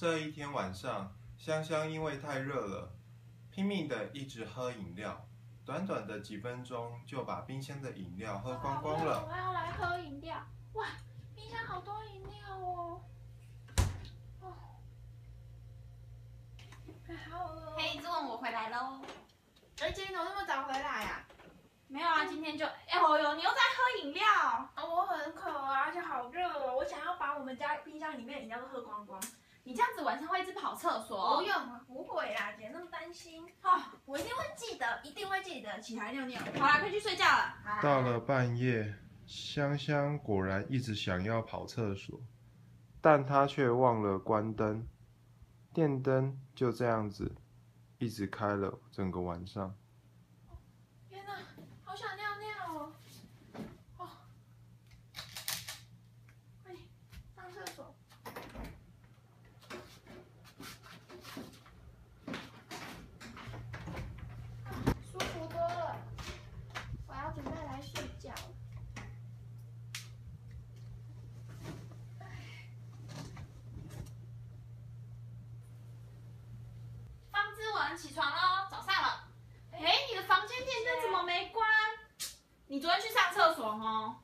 这一天晚上，香香因为太热了，拼命的一直喝饮料，短短的几分钟就把冰箱的饮料喝光光了。我要来喝饮料，哇，冰箱好多饮料哦。好饿。嘿，志文，我回来喽。今天怎么那么早回来呀？没有啊，今天就哦哟，你又在喝饮料。我很渴啊，而且好热哦，我想要把我们家冰箱里面的饮料都喝光光。你这样子晚上会一直跑厕所？不用啊，不会啦，姐那么担心。我一定会记得，一定会记得起来尿尿。好啦，可以去睡觉了。到了半夜，香香果然一直想要跑厕所，但她却忘了关灯，电灯就这样子一直开了整个晚上。天哪，好想尿尿哦！快点上厕所。舒服多了，我要准备来睡觉了。方之文，起床喽，早上了。你的房间电灯怎么没关？你昨天去上厕所哦。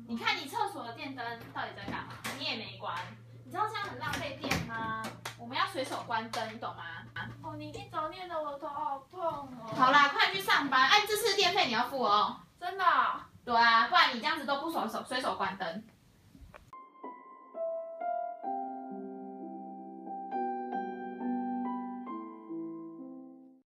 你看你厕所的电灯到底在干嘛？你也没关。你知道这样很浪费电吗？我们要随手关灯，你懂吗？你一早念的我头好痛哦。好啦，快去上班。这次的电费你要付哦。真的哦？对啊，不然你这样子都不随手关灯。